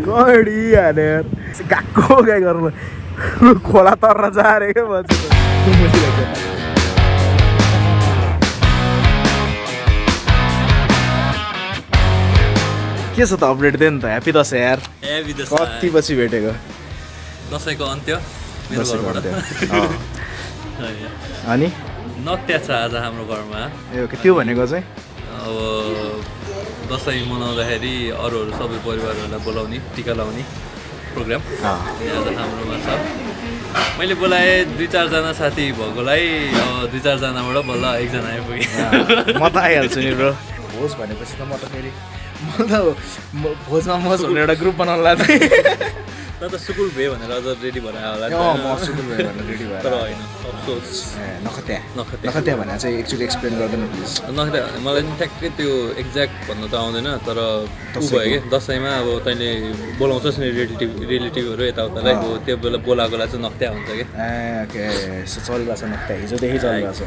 कडी हानेर गएको गाई गर्नु खोला तर्न जारे क्या बच्चा के छ त अपडेट दे नि त ह्यापी दसैँ यार कति पछि भेटेको दसैँको अन्त्य अनि नत्या छ आज हाम्रो घरमा ए त्यो भनेको चाहिँ अब दसैँ मनाउँदाखेरि अरूहरू सबै परिवारहरूलाई बोलाउने टिका लाउने प्रोग्राम आज हाम्रोमा छ मैले बोलाएँ 2-4 जना साथी भएकोलाई 2-4 जनाबाट बल्ल एकजना आइपुगेँ म त आइहाल्छु नि ब्रो भोज भनेपछि त म त फेरि म त भोजमा मज हुने एउटा ग्रुप बनाउनु लाग्थेँ त सुकुल भए भनेर अझ रेडी भएर आयो होला म सुकुल भए भनेर रेडी भएर तर होइन अफसोस नखत्या भनेर चाहिँ एक्चुअली एक्सप्लेन गर्दैन प्लिज नखत्या मलाई पनि ठ्याक्कै त्यो एक्ज्याक्ट भन्नु त आउँदैन तर ऊ भयो कि दसैँमा अब तैँले बोलाउँछस् नि रिलेटिभहरू यताउतालाई त्यो बेला बोलाएकोलाई चाहिँ नख्त्या हुन्छ कि ओके चलिरहेको छ नख्त्या हिजोदेखि चलिरहेको छ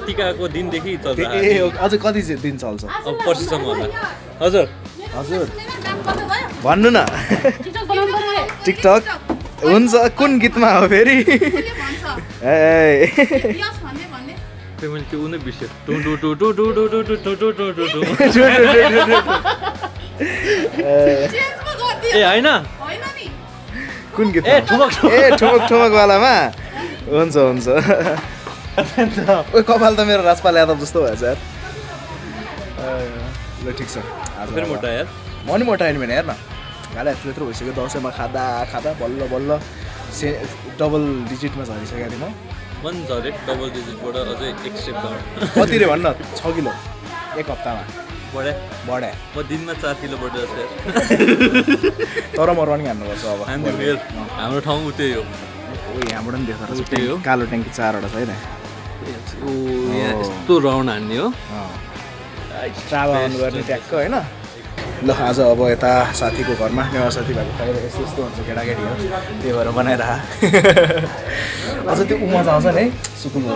टिकाको दिनदेखि चल्छ ए अझ कति दिन चल्छ अब पर्सिसम्म होला हजुर हजुर भन्नु न टिकटक हुन्छ कुन गीतमा हो फेरि मैले त्यो उनी बिर्स्यो ए होइन कुन गीत ए ठुमक वालामा हुन्छ हुन्छ ओ कपाल त मेरो राजपाल यादव जस्तो भएछ यार ल ठिक छ फेरि मोटा यार म नि मोटा आएन भने हेर न गाला यत्रो भइसक्यो दसैँमा खाँदा बल्ल बल्ल डबल डिजिटमा झरिसकेको थिएँ म पनि झरेँ डबल डिजिटबाट अझै एक स्टेप कति रे भन्न 6 किलो एक हप्तामा बढ्या म दिनमा 4 किलो बढ्दै छु तर म रनिङ हान्नुपर्छ अब हाम्रो ठाउँ उतै हो यहाँबाट पनि देख्छ कालो ट्याङ्की 4वटा छ है यस्तो राउन्ड हान्ने हो ट्राभल गर्ने ट्याक्क होइन ल आज अब यता साथीको घरमा नेवा साथी भएको खाएर यस्तो हुन्छ केटाकेटी हो त्यही भएर बनाएर अझ त्यो मजा आउँछ नि है सुकुल हो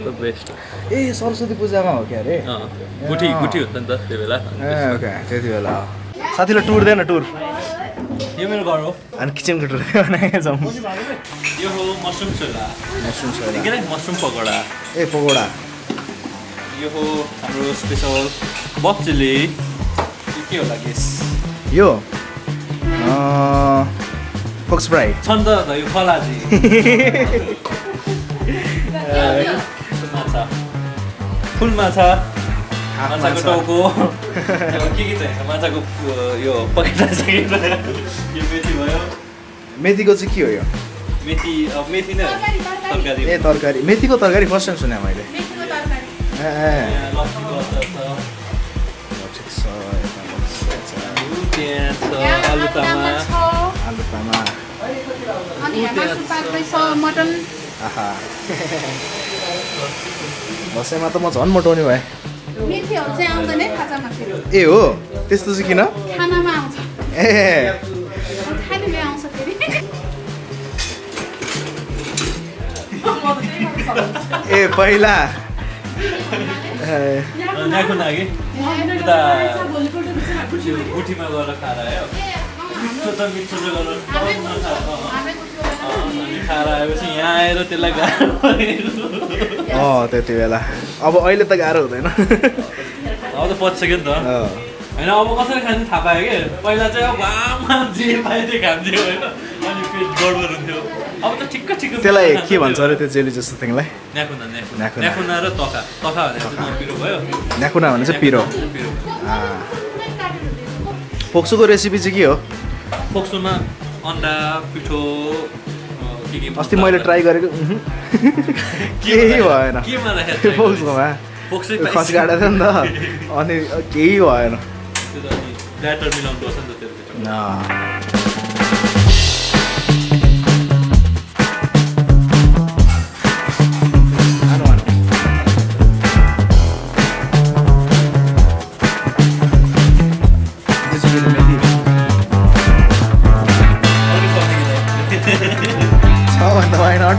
त बेस्ट ए सरस्वती पूजामा हो क्या अरे गुठी हुन्छ नि त त्यो बेला ओके त्यति बेला साथीलाई टुर दे न टुर यो मेरो घर हो अनि किचनको टुर बनाएका छौँ यो हो मसरुम छोला मसरुम पकौडा ए पकौडा यो हो हाम्रो स्पेसल बफ चिल्ली के होला गेस यो फोक्स फ्राई छन् त यो फलाजी माछा फुल माछा माछाको टाउको के चाहिन्छ माछाको यो पकेटा चाहिँ यो मेथी भयो मेथीको चाहिँ के हो यो मेथी अब मेथी नै तरकारी ए तरकारी मेथीको तरकारी फर्स्ट टाइम सुने मैले आलु तामा मटन दसैँमा त म झन् मोटाउने भएँ ए हो त्यस्तो चाहिँ किन ए ए पहिला गुठीमा गएर खाएर आयो मिठो त खाएर आएपछि यहाँ आएर त्यसलाई गाह्रो त्यति बेला अब अहिले त गाह्रो हुँदैन अब त पचिसक्यो नि त होइन अब कसरी खानु थाहा पायो कि पहिला चाहिँ अब जे पायो त्यो खान्थ्यो होइन अनि पेट गडबड हुन्थ्यो अब त ठिक्क त्यसलाई के भन्छ अरे त्यो जेली जस्तो थिङलाई न्याकुना र तखा भनेर चाहिँ पिरो भयो न्याकुना भने चाहिँ पिरो फोक्सोको रेसिपी चाहिँ के हो फोक्सोमा अन्डा पिठो अस्ति मैले ट्राई गरेको केही भएन फोक्सोमा खसी काटेको थियो नि त अनि केही भएन ब्याटर मिलाउनु पर्छ नि त त्यो Why not?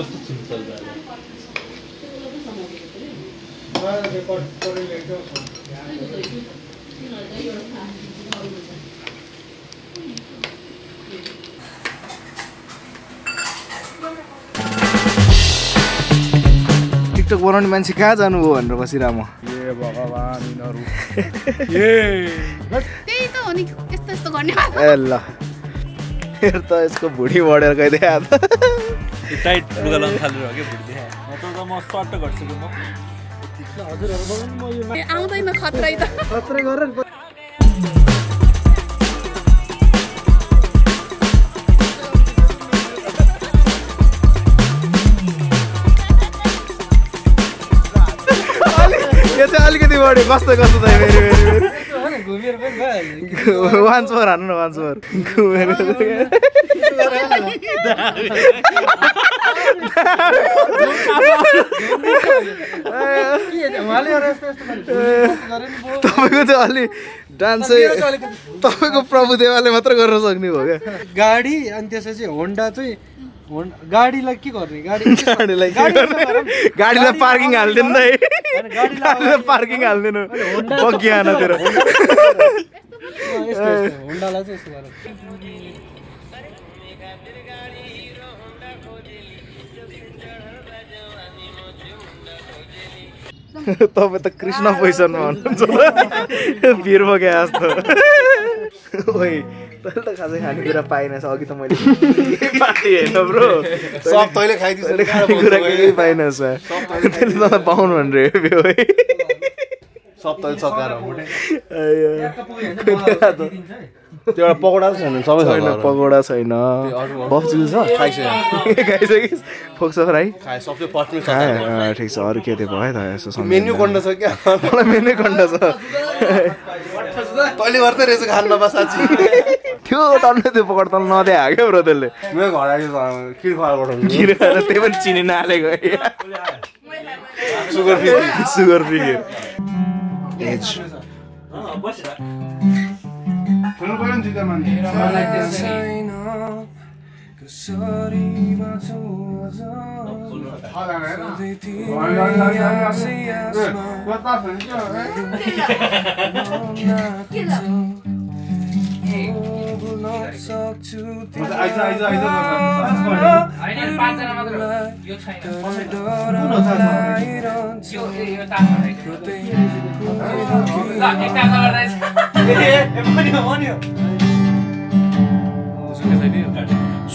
कस्तो सिम्पल भयो टिकटक बनाउने मान्छे कहाँ जानुभयो भनेर बसिरह म त्यही त हो नि यस्तो यस्तो गर्ने ए ल हेर त यसको भुडी बढेर गइदिए टाइट लुगा लाउनु थालेर हो क्या भुडी म सर्ट गर्छु म आउँदैमा खतरै त खतरै गरेर यो चाहिँ अलिकति बढ्यो कस्तो कस्तो चाहिँ वान्स फोर हान्नु न वान्स फोर घुमेर तपाईँको चाहिँ अलि डान्स तपाईँको प्रभुदेवाले मात्र गर्न सक्ने हो क्या गाडी अनि त्यसपछि होन्डा चाहिँ गाडीलाई के गर्ने गाडीलाई पार्किङ हालिदिनु न गाडीलाई पार्किङ हालिदिनु बग्गी आनातिर होन्डालाई चाहिँ यस्तो गरेर तपाईँ त कृष्ण पोजिसनमा हुनुहुन्छ भिर बोके जस्तो ओइ तैँले त खासै खानेकुरा पाइनस् अघि त मैले पार्टी होइन ब्रो सब तैँले खाइदिस् खानेकुरा केही पाइनस् त्यसले त पाउनु भनेर हेऱ्यो सब तैँले सकाएर त्यो एउटा पकौडा छैन सबै छैन पकौडा छैन बफ्चु छ खाइसकिस् फोक्स फ्राई खाएँ ठिक छ अरू के त्यो भयो त यसो मेन्यू कन्ड छ क्या मलाई मेन्यू कन्ड छ तैँले गर्दै रहेछ खानु नपा साँच्ची त्यो टन्ने त्यो पकड त नदिए हाल्यो क्या ब्रो त्यसले मेरो घर आयो खिर खुवाएर पठाउनु खिर खाएर त्यही पनि चिनी नहालेको सुगर फ्री एज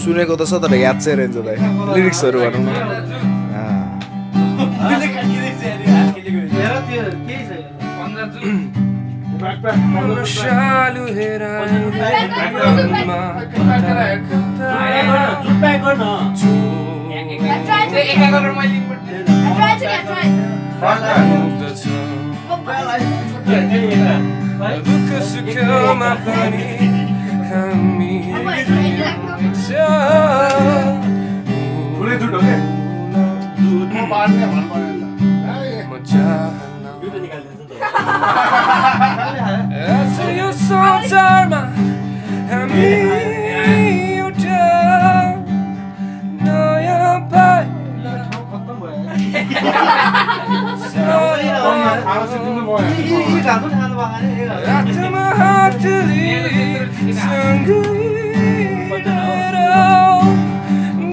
सुनेको त छ तर याद चाहिँ रहेछ त लिरिक्सहरू भनौँ न यो संसारमा हामी एउटा नयाँ पाइला हातमा हातले सँगै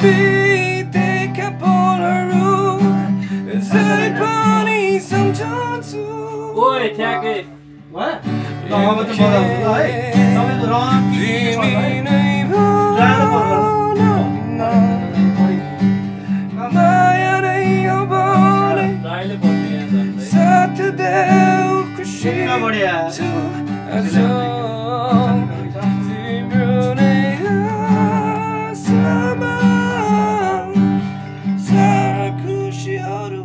बितेका पलहरू जहिले पनि सम्झन्छु माया नै हो भने साथ देऊ खुसी छु अझ तिम्रो नै आशामा सारा खुसीहरू